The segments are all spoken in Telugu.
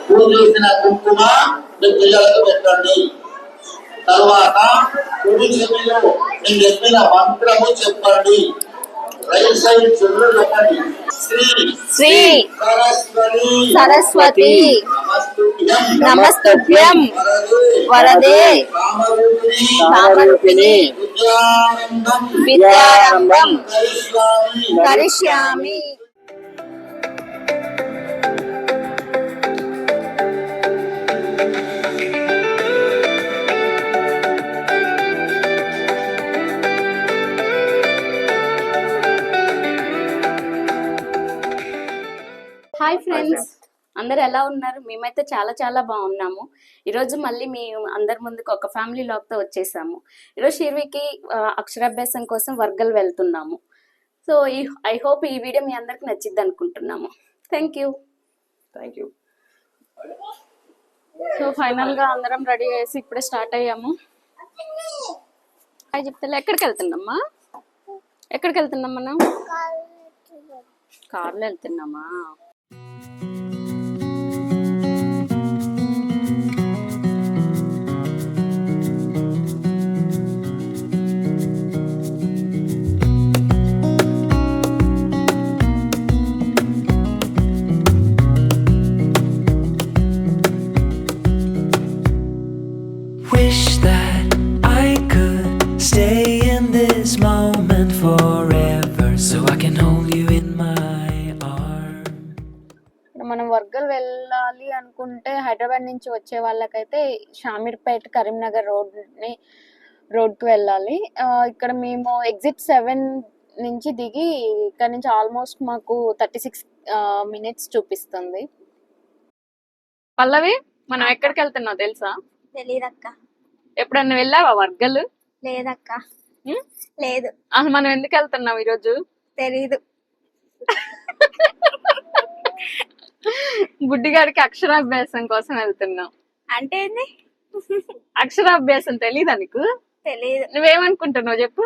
పూజ చేసిన కుంకుమ మీ పిల్లలకు పెట్టండి. తర్వాత కుడి చెవిలో నేను చెప్పిన మంత్రము చెప్పండి. రైట్ సైడ్ చెవులు చెప్పండి. శ్రీ శ్రీ సరస్వతి సరస్వతి నమస్తుభ్యం నమస్తుభ్యం వరదే కామరూపిణి విద్యారంభం విద్యారంభం కరిష్యామి. కరిష్యామి. హాయ్ ఫ్రెండ్స్, అందరు ఎలా ఉన్నారు? మేమైతే చాలా చాలా బాగున్నాము. ఈరోజు మళ్ళీ మీ అందరి ముందుకు ఒక ఫ్యామిలీ లాగ్తో వచ్చేసాము. ఈరోజు షిర్వికి అక్షరాభ్యాసం కోసం వర్గలు వెళ్తున్నాము. సో ఐ హోప్ ఈ వీడియో మీ అందరికి నచ్చిద్ది అనుకుంటున్నాము. Thank you. సో ఫైనల్గా అందరం రెడీ చేసి ఇప్పుడే స్టార్ట్ అయ్యాము. హాయ్ చెప్తా. ఎక్కడికి వెళ్తున్నామ్మా? ఎక్కడికి వెళ్తున్నాం మనం? కార్లో వెళ్తున్నామా? Wish that I could stay in this moment forever, so I can hold you in my arms. మనం వర్గల్ వెళ్ళాలి అనుకుంటే హైదరాబాద్ నుంచి వచ్చే వాళ్ళకైతే షామీర్పేట్ కరీంనగర్ రోడ్కి వెళ్ళాలి. ఇక్కడ మేము ఎగ్జిట్ 7 నుంచి దిగి ఇక్కడ నుంచి ఆల్మోస్ట్ మాకు 36 minutes చూపిస్తుంది. పల్లవి, మనం ఎక్కడికి వెళ్తున్నావు తెలుసా? తెలీదక్క. ఎప్పుడన్నా వెళ్ళావా వర్గలు? లేదక్క. లేదు. అసలు మనం ఎందుకు వెళ్తున్నాం ఈరోజు? తెలీదు. బుడ్డిగాడికి అక్షరాభ్యాసం కోసం వెళ్తున్నాం. అంటే ఏంది? అక్షరాభ్యాసం తెలీదా నీకు? తెలీదు. నువ్వేమనుకుంటున్నావు చెప్పు?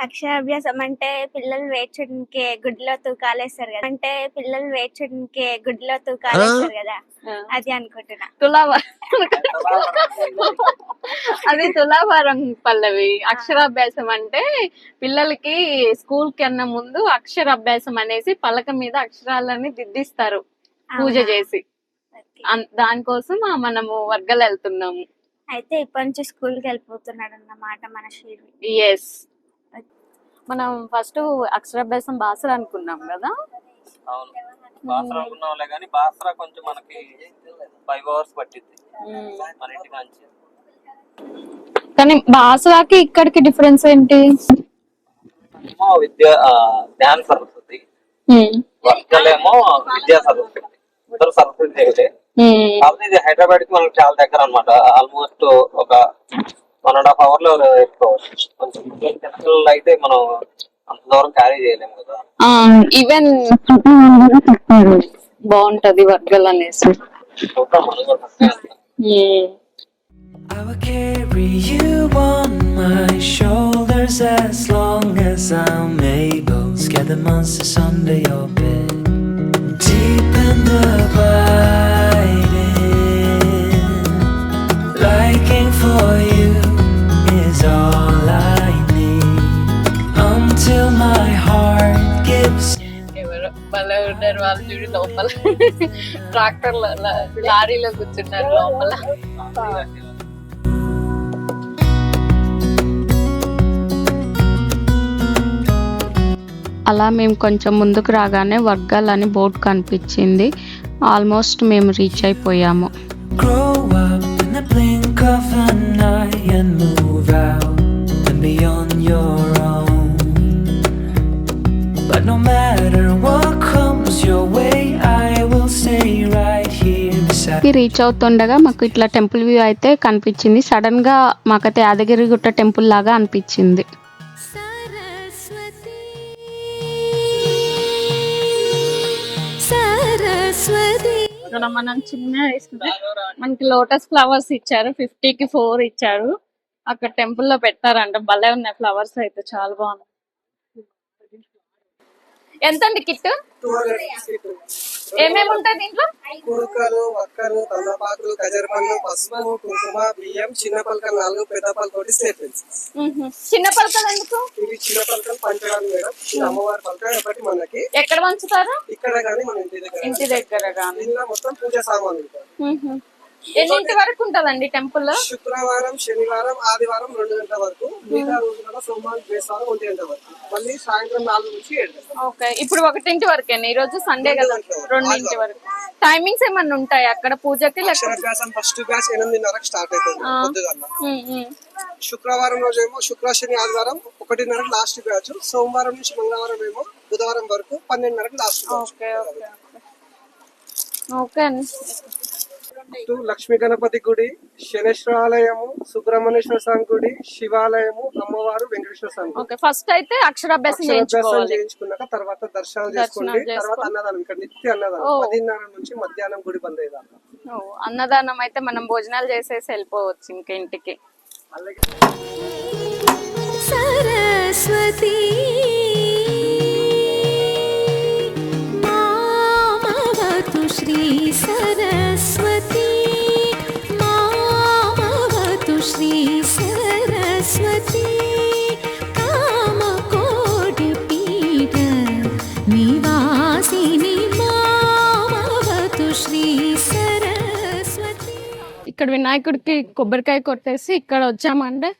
అక్షరాభ్యాసం అంటే పిల్లలు వేచడానికి గుడ్లో తూకాలేస్తారు కదా. అది అనుకుంటున్నా. అది తులాభారం పల్లవి. అక్షరాభ్యాసం అంటే పిల్లలకి స్కూల్ కన్నా ముందు అక్షరాభ్యాసం అనేసి పలక మీద అక్షరాలని దిద్దిస్తారు పూజ చేసి. దానికోసం మనము వర్గలు వెళ్తున్నాము. అయితే ఇప్పటి నుంచి స్కూల్కి వెళ్ళిపోతున్నాడు అన్నమాట మన షీర్వి. ఎస్. మనం ఫస్ట్ అక్షరాభ్యాసం బాసర అనుకున్నాం కదా. అవును, బాసర అనుకున్నాంలే కానీ బాసర కొంచెం మనకి 5 hours పట్టింది మన ఇంటి నుంచి. కానీ బాసరాకి ఇక్కడికి డిఫరెన్స్ ఏంటి? ధ్యాన సరస్వతి, వర్గలేమో విద్యా సరస్వతి. ఇద్దరు సరస్వతి దేవులే. కాబట్టి ఇది హైదరాబాద్ కి మనకి చాలా దగ్గర అనమాట. ఆల్మోస్ట్ ఒక 1.5 hour లో ఎక్కువచ్చు. కొంచెం అయితే మనం అంత దూరం క్యారీ చేయలేము కదా. ఈవెన్ బాగుంటది వర్గల్ అనేసి. I will carry you on my shoulders as long as I'm able. Scare the monsters under your bed. Deep in the liking for you is all I need until my heart gives. భలే ఉన్నారు వాళ్ళు చూడు. లోపల ట్రాక్టర్ లారీలో కూర్చున్నారు లోపల. అలా మేము కొంచెం ముందుకు రాగానే వర్గాల్ అని బోర్డు కనిపించింది. ఆల్మోస్ట్ మేము రీచ్ అయిపోయాము. Grow up in the blink of an eye and move out and be on your own. But no matter what comes your way, I will stay right here beside you. Reach అవుతుండగా మాకు ఇట్లా టెంపుల్ వ్యూ అయితే కనిపించింది. సడన్ గా మాకైతే యాదగిరి గుట్ట టెంపుల్ లాగా అనిపించింది. ఇక్కడ మనం చిన్న మనకి లోటస్ ఫ్లవర్స్ ఇచ్చారు. 50కి 4 ఇచ్చారు. అక్కడ టెంపుల్ లో పెట్టారంట. భలే ఉన్నాయి ఫ్లవర్స్ అయితే, చాలా బాగున్నాయి. ఎంత అండి కిట్? 200 ఏమేమి ఉంటాయి దీంట్లో? కుడుకలు, వక్కలు, తమలపాకులు, గజరపళ్ళు, పసుపు, కుంకుమ, బియ్యం, చిన్న పలకలు 4, పెద్ద పలకలు స్లేట్ పెన్సిల్స్. చిన్న పలకలు ఎందుకు? ఇవి చిన్న పలకలు పంచడానికి మేడం. ఇది అమ్మవారి పలక కాబట్టి మనకి ఎక్కడ పంచుతారు? ఇక్కడ కానీ మన ఇంటి దగ్గర కానీ. ఇందులో మొత్తం పూజ సామాన్లు ఉంటాయి. ఎన్నింటి వరకు ఉంటదండి టెంపుల్? శుక్రవారం, శనివారం, ఆదివారం 2 గంటల వరకు, మిగతా రోజులలో సోమవారం, బేస్తవారం 1 గంట వరకు, మళ్ళీ సాయంత్రం 4 నుంచి 7 గంటలు. ఓకే, ఇప్పుడు 1 వరకేనా? ఈ రోజు సండే కదా, 2 వరకు. టైమింగ్స్ ఏమన్నా ఉంటాయి అక్కడ పూజకి? అక్షరాభ్యాసం ఫస్ట్ బ్యాచ్ 8:30కి స్టార్ట్ అవుతుంది పొద్దుగల. శుక్రవారం రోజు ఏమో శుక్ర, శని, ఆదివారం 1:30కి లాస్ట్ బ్యాచ్. సోమవారం నుంచి మంగళవారం ఏమో బుధవారం వరకు 12:30కి లాస్ట్ బ్యాచ్. ఓకే అండి. లక్ష్మీ గణపతి గుడి, శనేశ్వర ఆలయము, సుబ్రహ్మణ్యేశ్వర స్వామి గుడి, శివాలయము, అమ్మవారు, వెంకటేశ్వర స్వామి. ఓకే, ఫస్ట్ అయితే అక్షరాభ్యాసం చేయించుకున్నాక తర్వాత దర్శనాలు చేసుకోండి. తర్వాత అన్నదానం, ఇక్కడ నిత్య అన్నదానం 10:30 నుంచి మధ్యాహ్నం గుడి బంద్ అయ్యేదాకా. అన్నదానం అయితే మనం భోజనాలు చేసేసి వెళ్ళిపోవచ్చు ఇంకా ఇంటికి. సరస్వతి మామవతు శ్రీ సరస్వతి మామవతు శ్రీ సరస్వతి కామకోటి పీఠ నివాసిని మామవతు శ్రీ సరస్వతి. ఇక్కడ వినాయకుడికి కొబ్బరికాయ కొట్టేసి ఇక్కడ వచ్చామంటే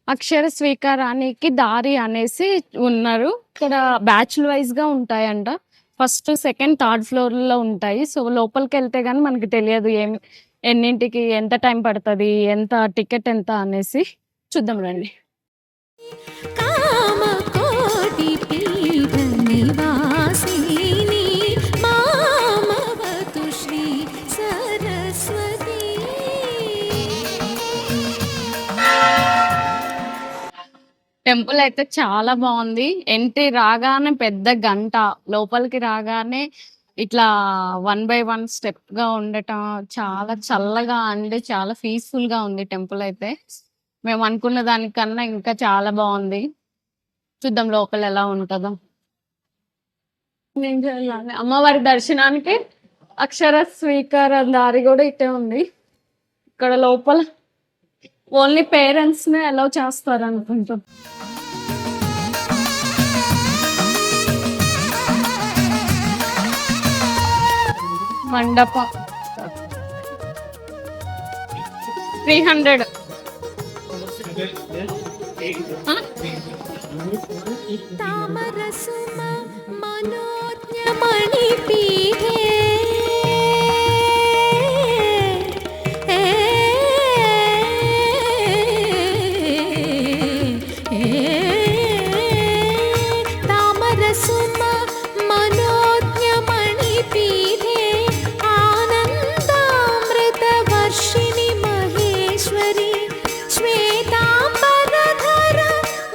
అక్షర స్వీకారానికి దారి అనేసి ఉన్నారు. ఇక్కడ బ్యాచ్ వైజ్ గా ఉంటాయంట. ఫస్ట్, సెకండ్, థర్డ్ ఫ్లోర్ లో ఉంటాయి. సో లోపలికి వెళ్తే గానీ మనకి తెలియదు ఎన్నింటికి ఎంత టైం పడుతుంది, ఎంత టికెట్ ఎంత అనేసి. చూద్దాం రండి. కామకోటి పీఠ నివాసిని మామవతు శ్రీ సరస్వతి. టెంపుల్ అయితే చాలా బాగుంది. ఎంట్రీ రాగానే పెద్ద గంట, లోపలికి రాగానే ఇట్లా 1 by 1 స్టెప్ గా ఉండటం, చాలా చల్లగా అండి, చాలా పీస్ఫుల్ గా ఉంది టెంపుల్ అయితే. మేము అనుకున్న దానికన్నా ఇంకా చాలా బాగుంది. చూద్దాం లోపల ఎలా ఉంటుందో. నేను చేయాలి అమ్మవారి దర్శనానికి అక్షర స్వీకార దారి కూడా ఇటే ఉంది. ఇక్కడ లోపల ఓన్లీ పేరెంట్స్ ని అలౌ చేస్తారు అనుకుంటాం. మండపం 300. తామరసుమ మనోజ్ఞమణి పీఠే తామరసుమ మనోజ్ఞమణి పీఠే ఆనందామృత వర్షిణి మహేశ్వరి శ్వేతాంబరధర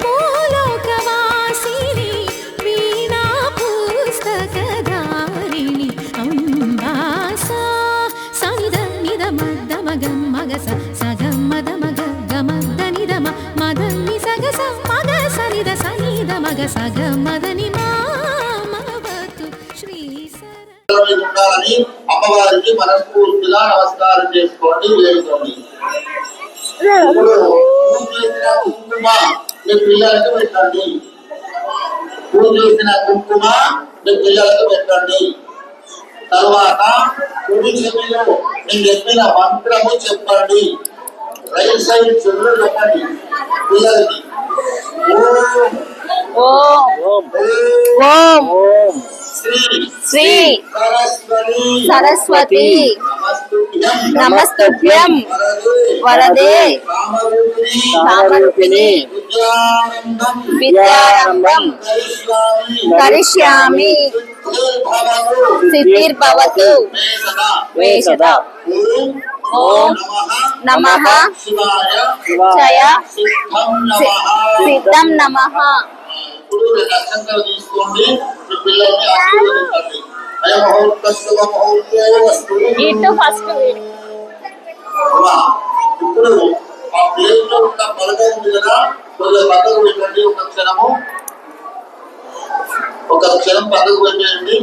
మూలోకవాసిని వీణా పుస్తకధారిణి అంబాసా సనిద నిద మద మగ మగస సగ మద మగ గమద నిద మదని సగస మగ సనిద సనిద మగ సగ మదని మామవతు శ్రీ ఉండాలని అమ్మవారికి మనస్ఫూర్తిగా నమస్కారం చేసుకోండి, వేడుకోండి. ఇప్పుడు పూజ చేసిన కుంకుమ మీ పిల్లలకు పెట్టండి. పూజ చేసిన కుంకుమ మీ పిల్లలకు పెట్టండి. తర్వాత కుడి చెవిలో నేను చెప్పిన మంత్రము చెప్పండి. రైట్ సైడ్ చెవులు చెప్పండి పిల్లలకి. ఓం ఓం ఓం శ్రీ శ్రీ సరస్వతి సరస్వతి నమస్తుభ్యం వరదే కామరూపిణి విద్యారంభం కరిష్యామి సిద్ధిర్భవతు మే సదా. ఓం నమః శివాయ సిద్ధం నమః. ఇప్పుడు అక్షంతలు తీసుకోండి, మీ పిల్లల్ని ఆశీర్వదించండి. ఇటు ఫస్ట్ ఇప్పుడు ఆ ప్లేట్ లో ఉన్న పలక ఉంది కదా, కొద్దిగా పక్కకు పెట్టండి ఒక క్షణము. ఒక క్షణం పక్కకు పెట్టేయండి.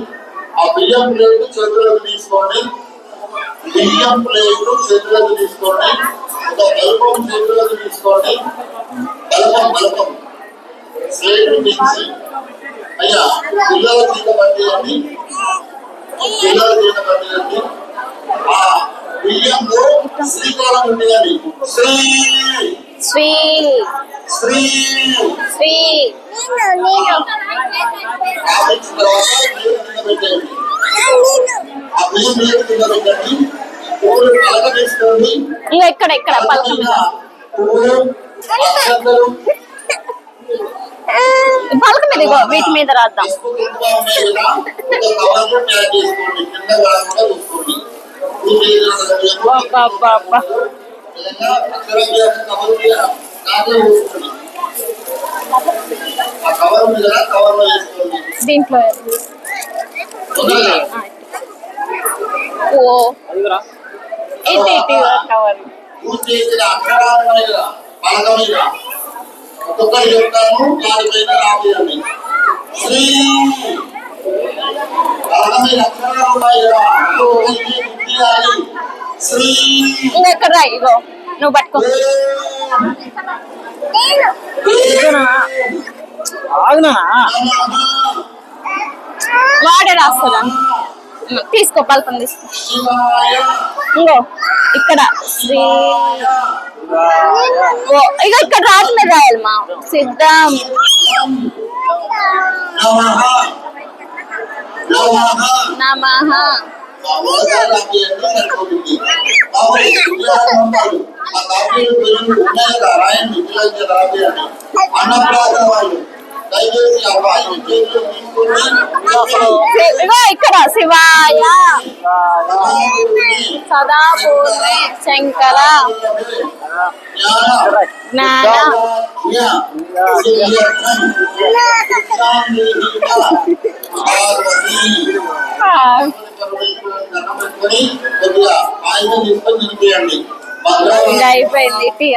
ఆ బియ్యం ప్లేట్ చేతులకు తీసుకోండి. బియ్యం ప్లేట్ చేతులకు తీసుకోండి. ఒక బల్బం చేతులకు తీసుకోండి. బల్బం స్లేట్ మించి అయ్యా పిల్లల చేత పట్టేయండి. ఆ బియ్యంలో శ్రీకారం ఉండేది. శ్రీ శ్రీ శ్రీ శ్రీ ఆపించిన తర్వాత బియ్యం కింద పెట్టేయండి. ఆ బియ్యం కింద పెట్టండి. పువ్వులు కలక తీసుకోండి. ఇంకా ఇక్కడ ఇక్కడ పువ్వులు అక్షంతలు పలక మీద ఇగో వీటి మీద రాద్దాం. దీంట్లో ఓ ఇటు ఇటు కవర్ ఒక్కొక్కటి చెప్తాను, దానిపైన రాబోయండి. శ్రీ మీద అక్షరాలు ఉన్నాయి కదా, శ్రీ ఇంకా ఇక్కడ రా ఇగో నువ్వు పట్టుకో. వాడే రాస్తుందా? తీసుకో పలకం తీసుకో. ఇంకో ఇక్కడ శ్రీ ఇక ఇక్కడ రాజు మీద రాయాలి మా సిద్ధం. నమః ఇగో ఇక్కడ శివాయ సదాపూర్ణే శంకర జ్ఞాన ఇంకా అయిపోయింది టీ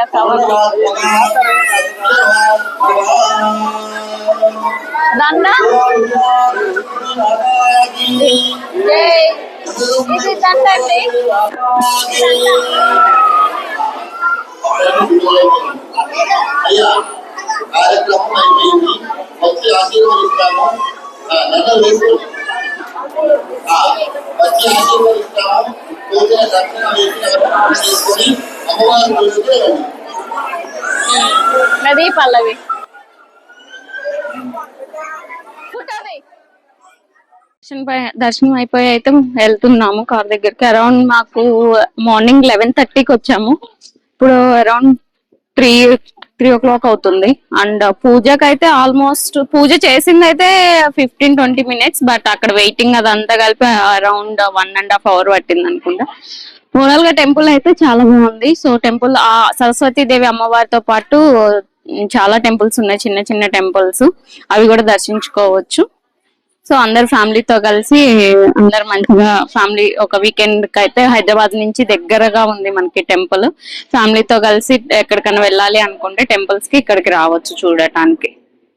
దండ ఇది దండ అండి. అయ్యా కార్యక్రమం అయిపోయింది. వచ్చి ఆశీర్వదిస్తాము. దండలు వేసుకోండి. వచ్చి ఆశీర్వదిస్తాము. పూజ దర్శనం చేసుకొని అమ్మవారి గుడికి రండి. నది పల్లవి దర్శనం అయిపోయి అయితే వెళ్తున్నాము కార్ దగ్గరికి. అరౌండ్ మాకు మార్నింగ్ 11:30కి వచ్చాము. ఇప్పుడు అరౌండ్ 3 అవుతుంది. అండ్ పూజకి అయితే ఆల్మోస్ట్ పూజ చేసింది అయితే 15-20 minutes, బట్ అక్కడ వెయిటింగ్ అదంతా కలిపి అరౌండ్ 1.5 hours పట్టింది అనుకుంటా. ఓవరాల్ గా టెంపుల్ అయితే చాలా బాగుంది. సో టెంపుల్ ఆ సరస్వతి దేవి అమ్మవారితో పాటు చాలా టెంపుల్స్ ఉన్నాయి, చిన్న చిన్న టెంపుల్స్, అవి కూడా దర్శించుకోవచ్చు. సో అందరు ఫ్యామిలీతో కలిసి అందరు మంచిగా ఫ్యామిలీ ఒక వీకెండ్ కి అయితే హైదరాబాద్ నుంచి దగ్గరగా ఉంది మనకి టెంపుల్. ఫ్యామిలీతో కలిసి ఎక్కడికైనా వెళ్ళాలి అనుకుంటే టెంపుల్స్ కి ఇక్కడికి రావచ్చు చూడటానికి.